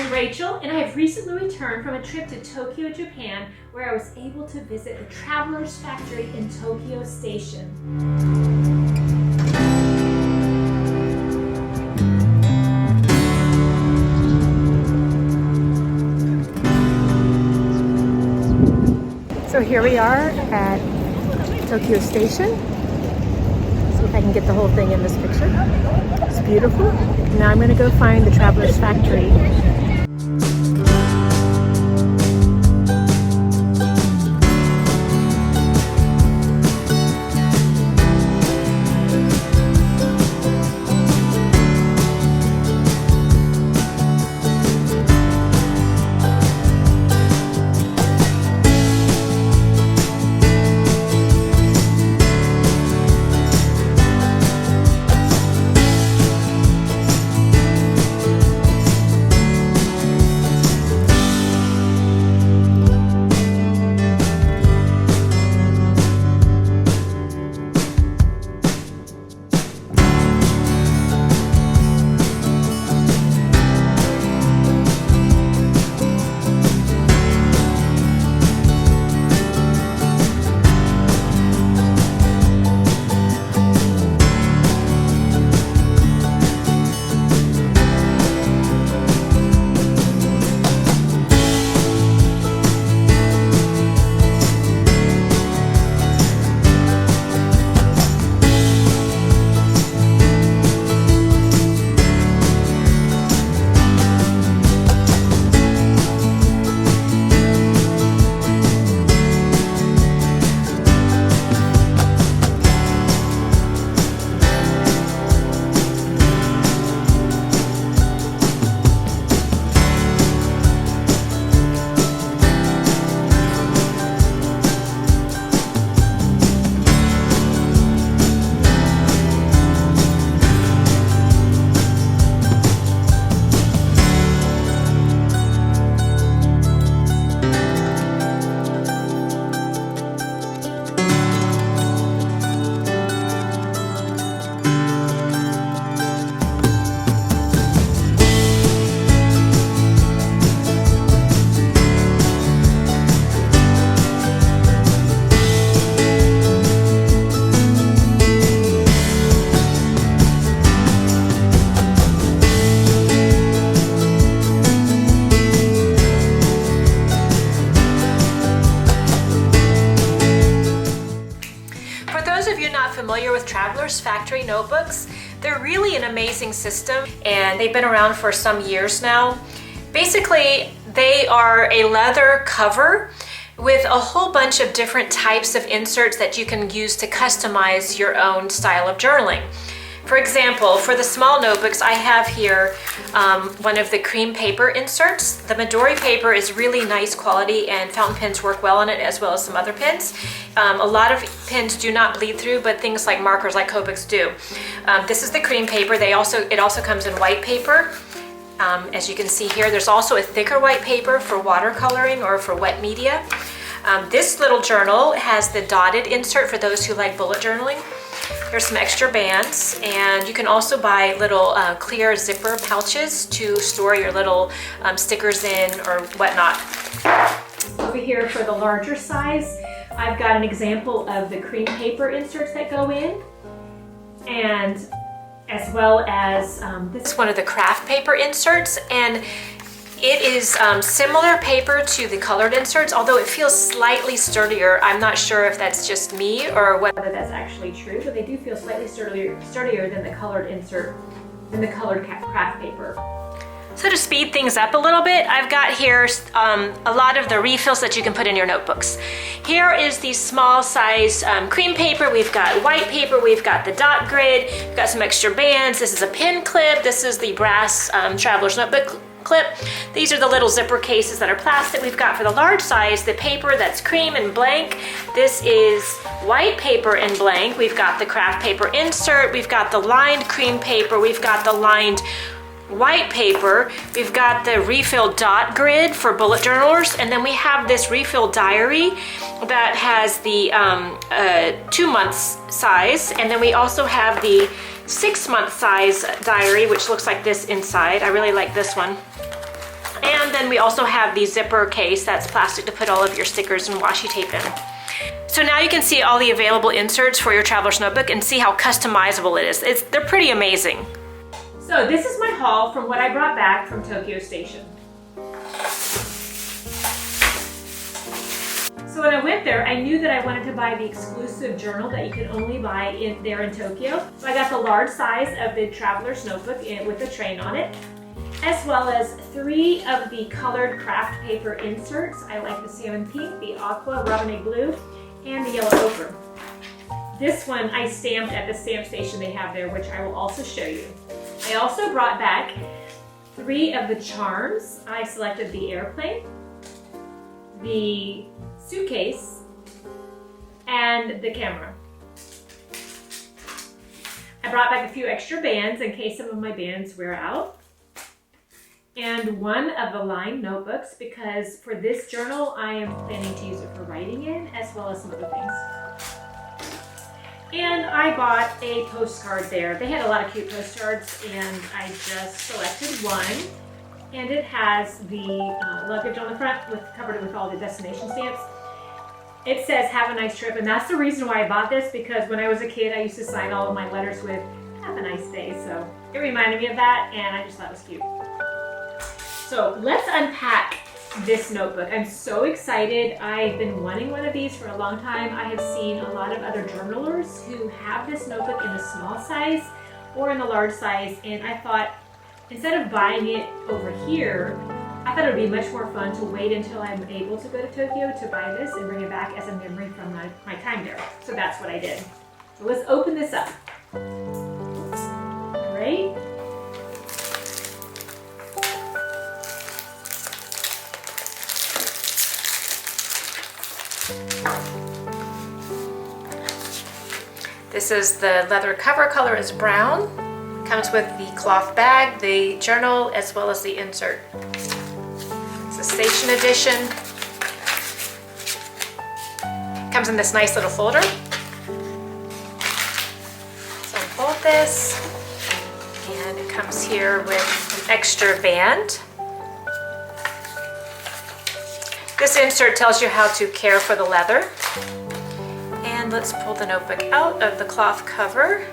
I'm Rachel, and I have recently returned from a trip to Tokyo, Japan, where I was able to visit the Traveler's Factory in Tokyo Station. So here we are at Tokyo Station. See if I can get the whole thing in this picture. It's beautiful. Now I'm going to go find the Traveler's Factory. Familiar with Traveler's Factory notebooks. They're really an amazing system, and they've been around for some years now. Basically, they are a leather cover with a whole bunch of different types of inserts that you can use to customize your own style of journaling. For example, for the small notebooks, I have here one of the cream paper inserts. The Midori paper is really nice quality, and fountain pens work well on it, as well as some other pens. A lot of pens do not bleed through, but things like markers like Kodaks do. This is the cream paper. It also comes in white paper. As you can see here, there's also a thicker white paper for watercoloring or for wet media. This little journal has the dotted insert for those who like bullet journaling. There's some extra bands, and you can also buy little clear zipper pouches to store your little stickers in or whatnot. Over here for the larger size, I've got an example of the cream paper inserts that go in, and as well as this is one of the craft paper inserts, and it is similar paper to the colored inserts, although it feels slightly sturdier. I'm not sure if that's just me or whether that's actually true, but they do feel slightly sturdier than the colored insert, than the colored craft paper. So to speed things up a little bit, I've got here a lot of the refills that you can put in your notebooks. Here is the small size cream paper. We've got white paper, we've got the dot grid, we've got some extra bands. This is a pen clip. This is the brass Traveler's Notebook clip. These are the little zipper cases that are plastic. We've got for the large size the paper that's cream and blank. This is white paper and blank. We've got the craft paper insert. We've got the lined cream paper. We've got the lined white paper. We've got the refill dot grid for bullet journalers, and then we have this refill diary that has the 2 months size, and then we also have the 6 month size diary, which looks like this inside. I really like this one. And then we also have the zipper case that's plastic to put all of your stickers and washi tape in. So now you can see all the available inserts for your traveler's notebook and see how customizable it is. They're pretty amazing. So this is my haul from what I brought back from Tokyo Station. So when I went there, I knew that I wanted to buy the exclusive journal that you can only buy there in Tokyo. So I got the large size of the traveler's notebook with the train on it, as well as 3 of the colored craft paper inserts. I like the salmon pink, the aqua robinette blue, and the yellow ochre. This one I stamped at the stamp station they have there, which I will also show you. I also brought back 3 of the charms. I selected the airplane, the suitcase, and the camera. I brought back a few extra bands in case some of my bands wear out, and 1 of the lined notebooks because for this journal I am planning to use it for writing in as well as some other things. And I bought a postcard there. They had a lot of cute postcards and I just selected 1. And it has the luggage on the front covered with all the destination stamps. It says, "Have a nice trip," and that's the reason why I bought this, because when I was a kid, I used to sign all of my letters with, "Have a nice day," so it reminded me of that, and I just thought it was cute. So let's unpack this notebook. I'm so excited. I've been wanting one of these for a long time. I have seen a lot of other journalers who have this notebook in the small size or in the large size, and I thought, instead of buying it over here, I thought it would be much more fun to wait until I'm able to go to Tokyo to buy this and bring it back as a memory from my time there. So that's what I did. So let's open this up. Great. This is the leather cover. Color is brown. Comes with the cloth bag, the journal, as well as the insert. It's a station edition. Comes in this nice little folder. So unfold this, and it comes here with an extra band. This insert tells you how to care for the leather. And let's pull the notebook out of the cloth cover.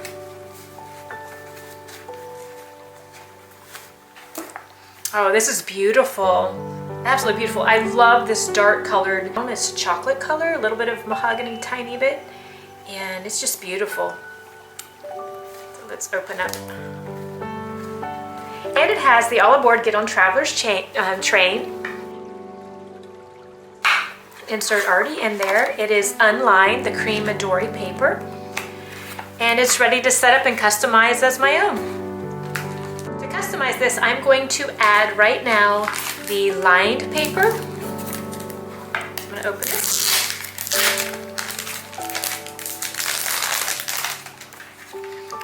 Oh, this is beautiful. Absolutely beautiful. I love this dark colored, almost chocolate color, a little bit of mahogany, tiny bit, and it's just beautiful. So let's open up. And it has the all aboard get on traveler's train. Insert already in there. It is unlined, the cream Midori paper, and it's ready to set up and customize as my own. To customize this, I'm going to add right now the lined paper. I'm going to open it.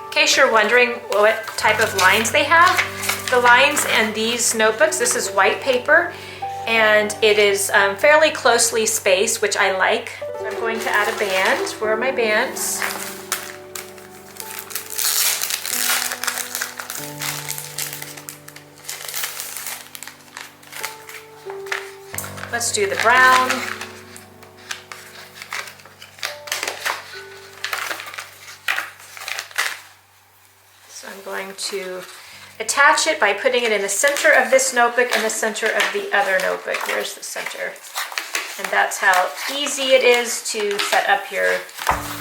In case you're wondering what type of lines they have, the lines in these notebooks, this is white paper, and it is fairly closely spaced, which I like. So I'm going to add a band. Where are my bands? Let's do the brown. So I'm going to attach it by putting it in the center of this notebook and the center of the other notebook. Here's the center. And that's how easy it is to set up your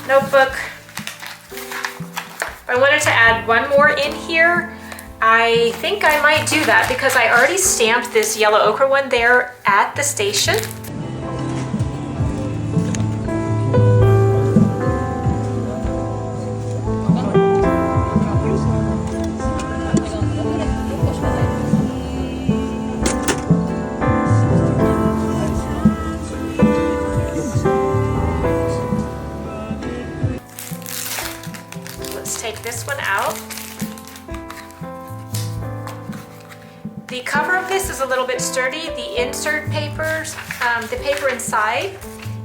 notebook. If I wanted to add 1 more in here, I think I might do that because I already stamped this yellow ochre one there at the station. Let's take this one out. The cover of this is a little bit sturdy. The insert papers, the paper inside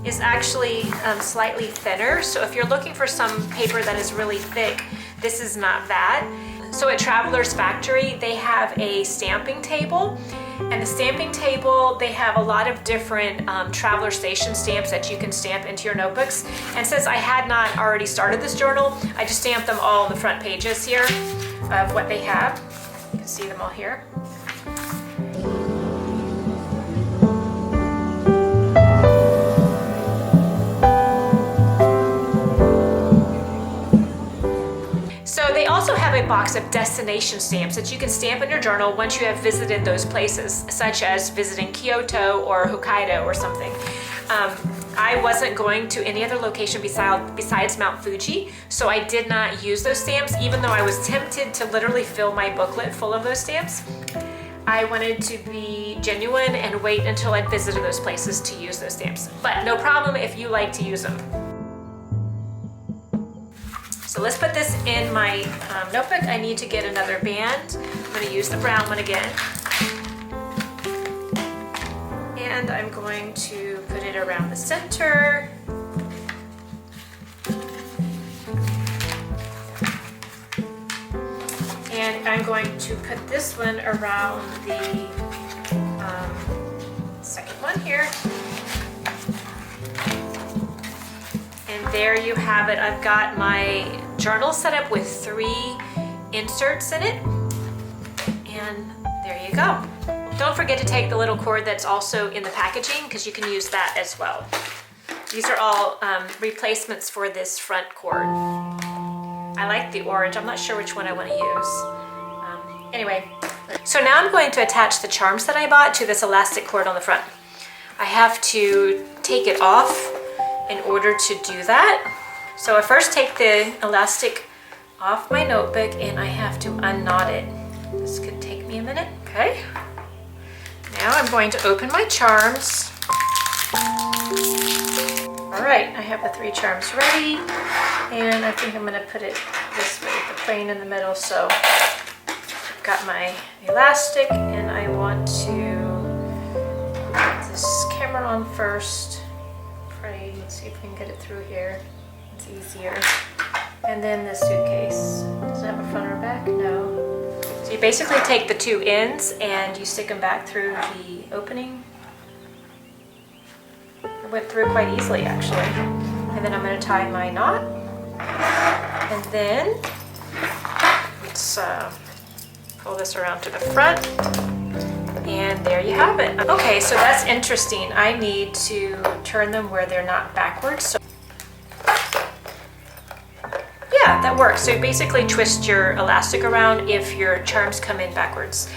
is actually slightly thinner. So if you're looking for some paper that is really thick, this is not that. So at Traveler's Factory, they have a stamping table. And the stamping table, they have a lot of different Traveler Station stamps that you can stamp into your notebooks. And since I had not already started this journal, I just stamped them all on the front pages here of what they have. You can see them all here. So they also have a box of destination stamps that you can stamp in your journal once you have visited those places, such as visiting Kyoto or Hokkaido or something. I wasn't going to any other location besides Mount Fuji, so I did not use those stamps, even though I was tempted to literally fill my booklet full of those stamps. I wanted to be genuine and wait until I'd visited those places to use those stamps. But no problem if you like to use them. So let's put this in my notebook. I need to get another band. I'm going to use the brown one again. And I'm going to put it around the center. And I'm going to put this one around the second one here. And there you have it. I've got my journal set up with 3 inserts in it. And there you go. Don't forget to take the little cord that's also in the packaging, because you can use that as well. These are all replacements for this front cord. I like the orange. I'm not sure which one I want to use. Anyway, so now I'm going to attach the charms that I bought to this elastic cord on the front. I have to take it off in order to do that. So I first take the elastic off my notebook and I have to unknot it. This could take me a minute. Okay. Now I'm going to open my charms. All right, I have the 3 charms ready, and I think I'm going to put it this way, the plane in the middle. So I've got my elastic, and I want to put this camera on first. Let's see if we can get it through here. It's easier. And then the suitcase. Does it have a front or back? No. So you basically take the 2 ends and you stick them back through the opening. It went through quite easily, actually. And then I'm going to tie my knot. And then let's pull this around to the front. And there you have it. Okay, so that's interesting. I need to turn them where they're not backwards. So yeah, that works. So you basically twist your elastic around if your charms come in backwards.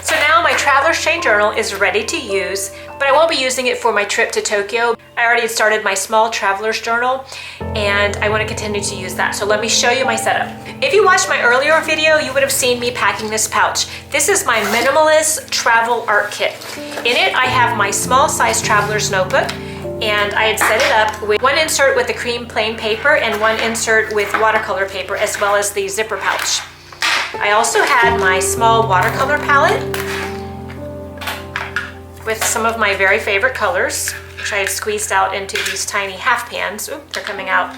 So now my Traveler's Chain Journal is ready to use, but I won't be using it for my trip to Tokyo. I already had started my small Traveler's Journal and I want to continue to use that. So let me show you my setup. If you watched my earlier video, you would have seen me packing this pouch. This is my Minimalist Travel Art Kit. In it, I have my small size traveler's notebook, and I had set it up with 1 insert with the cream plain paper and 1 insert with watercolor paper, as well as the zipper pouch. I also had my small watercolor palette with some of my very favorite colors, which I had squeezed out into these tiny half pans. Oop, they're coming out.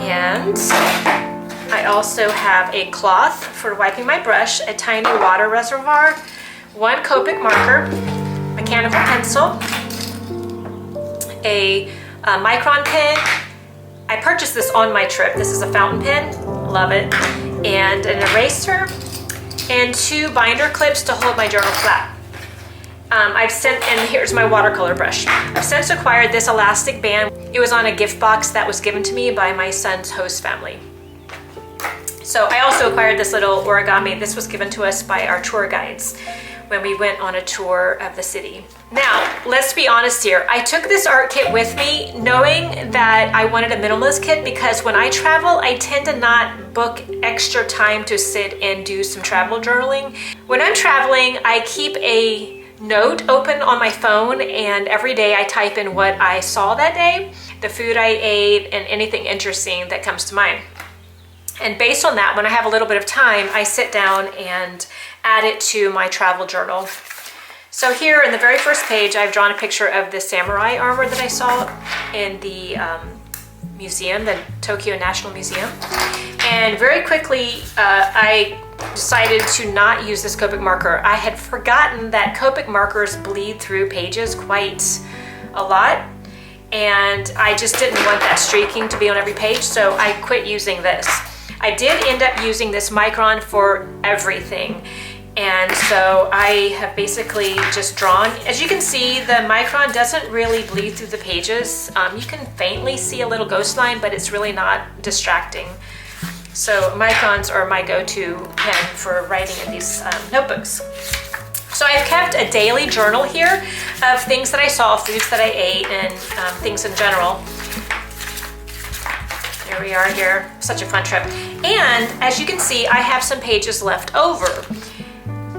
And I also have a cloth for wiping my brush, a tiny water reservoir, 1 Copic marker, mechanical pencil, a micron pen. I purchased this on my trip. This is a fountain pen, love it, and an eraser, and 2 binder clips to hold my journal flat. And here's my watercolor brush. I've since acquired this elastic band. It was on a gift box that was given to me by my son's host family. So I also acquired this little origami. This was given to us by our tour guides when we went on a tour of the city. Now, let's be honest here. I took this art kit with me knowing that I wanted a minimalist kit, because when I travel, I tend to not book extra time to sit and do some travel journaling. When I'm traveling, I keep a note open on my phone, and every day I type in what I saw that day, the food I ate, and anything interesting that comes to mind. And based on that, when I have a little bit of time, I sit down and add it to my travel journal. So here in the very first page, I've drawn a picture of the samurai armor that I saw in the museum, the Tokyo National Museum. And very quickly, I decided to not use this Copic marker. I had forgotten that Copic markers bleed through pages quite a lot, and I just didn't want that streaking to be on every page, so I quit using this. I did end up using this Micron for everything, and so I have basically just drawn. As you can see, the Micron doesn't really bleed through the pages. You can faintly see a little ghost line, but it's really not distracting. So Microns are my go-to pen for writing in these notebooks. So I've kept a daily journal here of things that I saw, foods that I ate, and things in general. Here we are here, such a fun trip. And as you can see, I have some pages left over.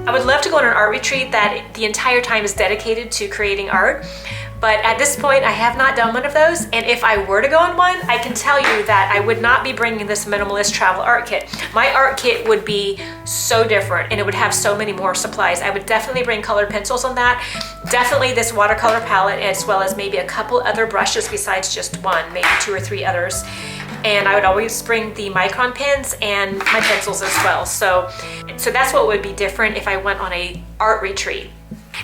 I would love to go on an art retreat that the entire time is dedicated to creating art. But at this point, I have not done one of those, and if I were to go on one, I can tell you that I would not be bringing this Minimalist Travel Art Kit. My art kit would be so different, and it would have so many more supplies. I would definitely bring colored pencils on that, definitely this watercolor palette, as well as maybe a couple other brushes besides just one, maybe 2 or 3 others. And I would always bring the Micron pens and my pencils as well. So that's what would be different if I went on a art retreat.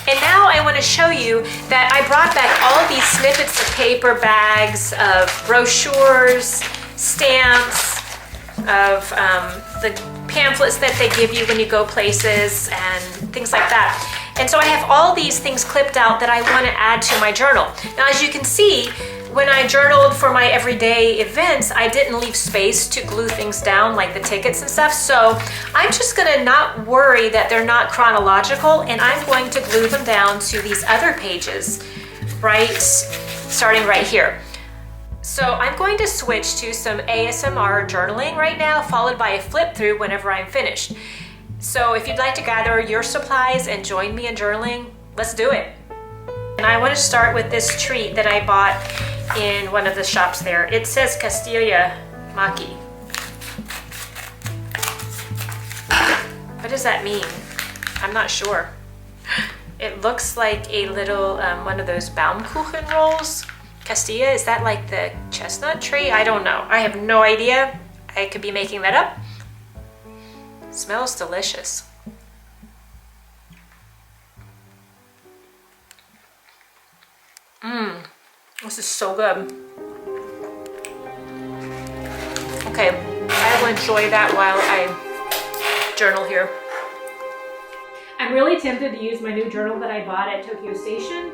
And now I want to show you that I brought back all of these snippets of paper bags, of brochures, stamps, of the pamphlets that they give you when you go places and things like that. And so I have all these things clipped out that I want to add to my journal. Now, as you can see, when I journaled for my everyday events, I didn't leave space to glue things down like the tickets and stuff. So I'm just gonna not worry that they're not chronological, and I'm going to glue them down to these other pages, starting right here. So I'm going to switch to some ASMR journaling right now, followed by a flip through whenever I'm finished. So if you'd like to gather your supplies and join me in journaling, let's do it. And I want to start with this treat that I bought in one of the shops there. It says Castilla Maki. What does that mean? I'm not sure. It looks like a little, one of those Baumkuchen rolls. Castilla, is that like the chestnut tree? I don't know. I have no idea. I could be making that up. It smells delicious. This is so good. Okay, I will enjoy that while I journal here. I'm really tempted to use my new journal that I bought at Tokyo Station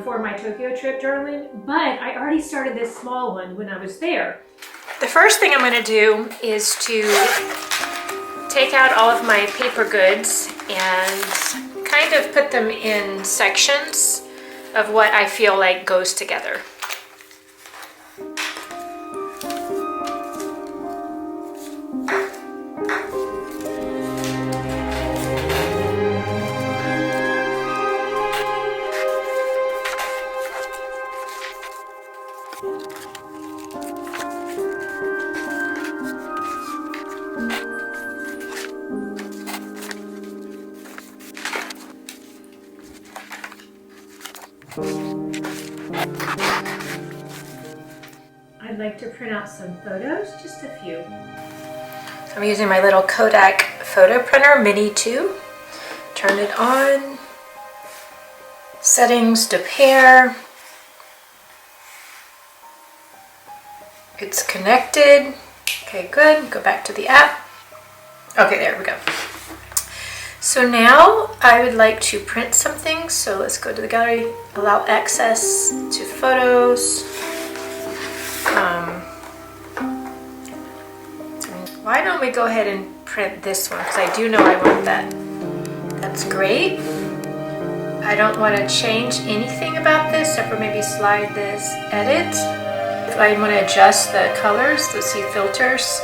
for my Tokyo trip journaling, but I already started this small one when I was there. The first thing I'm going to do is to take out all of my paper goods and kind of put them in sections of what I feel like goes together. I'd like to print out some photos, just a few. I'm using my little Kodak photo printer, Mini 2. Turn it on. Settings to pair. It's connected. Okay, good. Go back to the app. Okay, there we go. So now I would like to print something. So let's go to the gallery, allow access to photos. Why don't we go ahead and print this one? Because I do know I want that. That's great. I don't want to change anything about this except for maybe slide this, edit. If I want to adjust the colors, let's see, filters.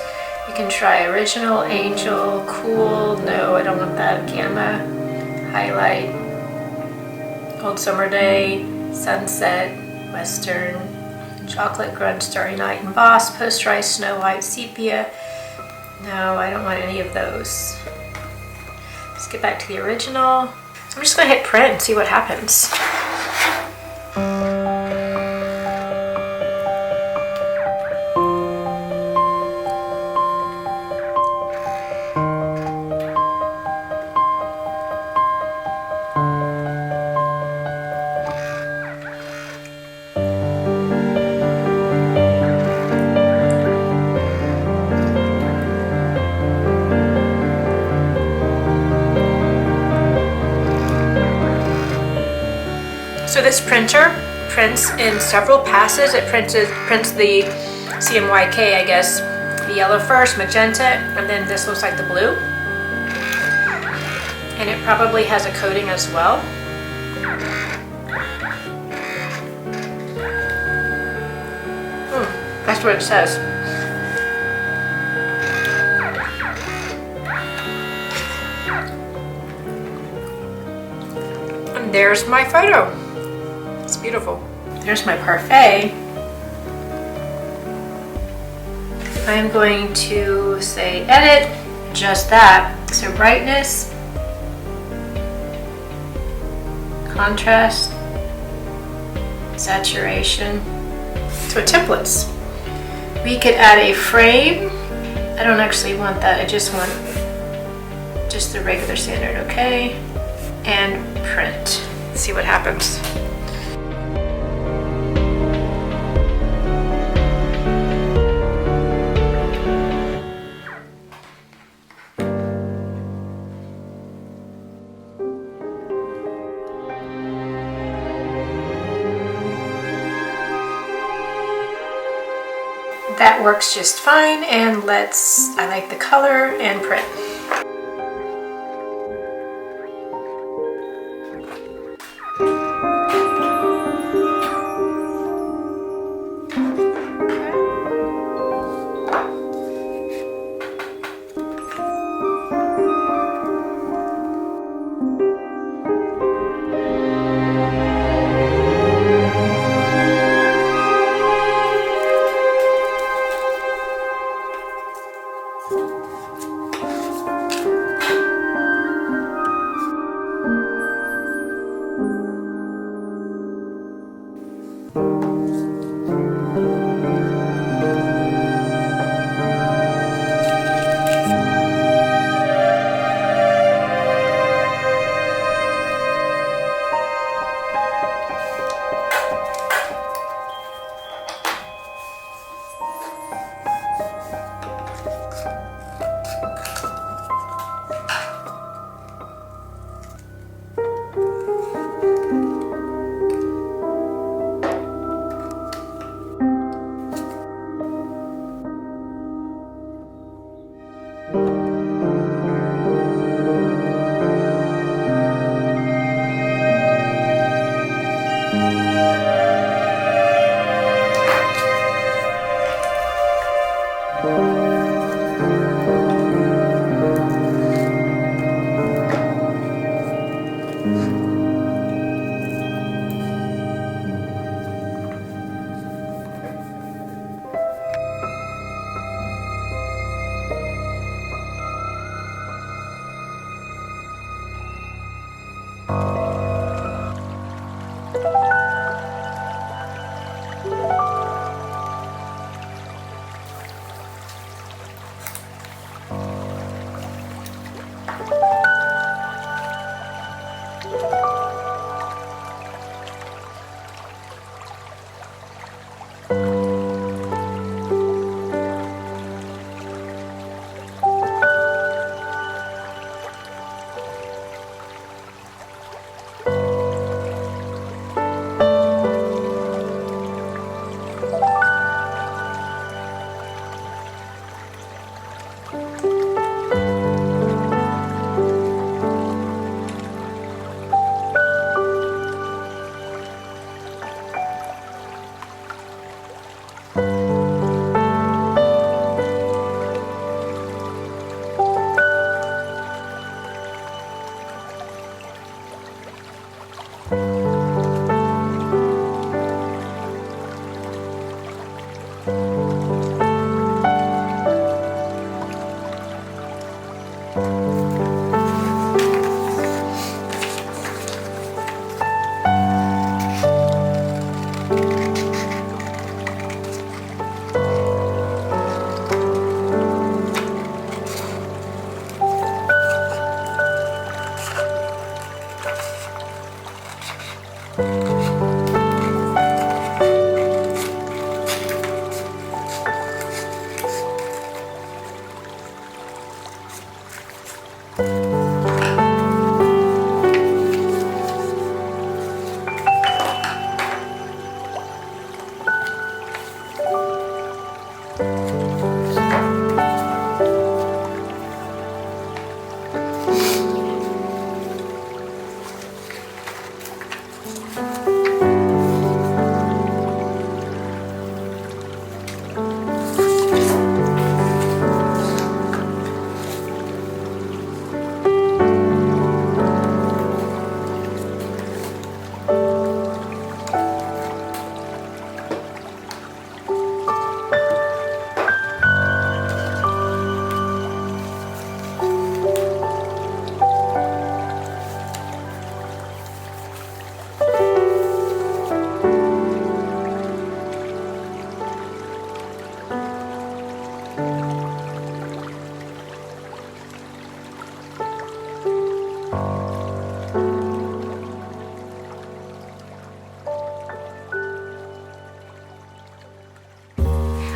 You can try original, angel, cool, no, I don't want that, gamma, highlight, old summer day, sunset, western, chocolate, grunge, starry night, embossed, posterized, snow white, sepia. No, I don't want any of those. Let's get back to the original. So I'm just going to hit print and see what happens. So this printer prints in several passes. It prints the CMYK, I guess, the yellow first, magenta, and then this looks like the blue. And it probably has a coating as well. That's what it says. And there's my photo. It's beautiful. There's my parfait. I am going to say edit, adjust that. So brightness, contrast, saturation. So templates. We could add a frame. I don't actually want that. I just want just the regular standard, okay? And print. Let's see what happens. That works just fine, and I like the color and print.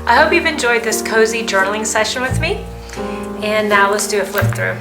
I hope you've enjoyed this cozy journaling session with me. And now let's do a flip through.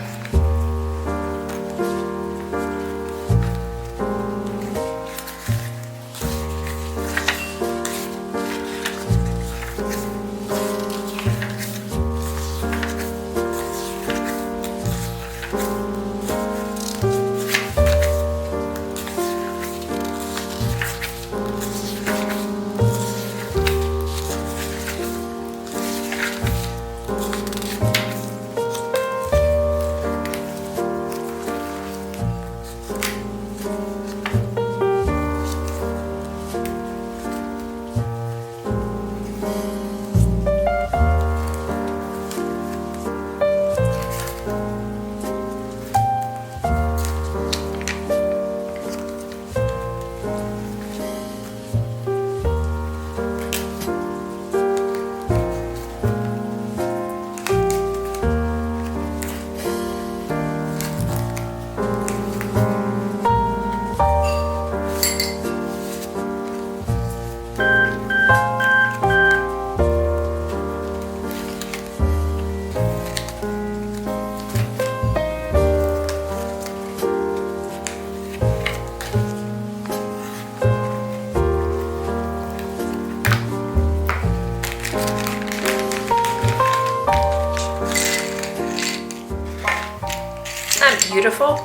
Beautiful.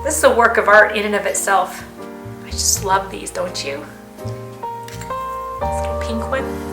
This is a work of art in and of itself. I just love these, don't you? This little pink one.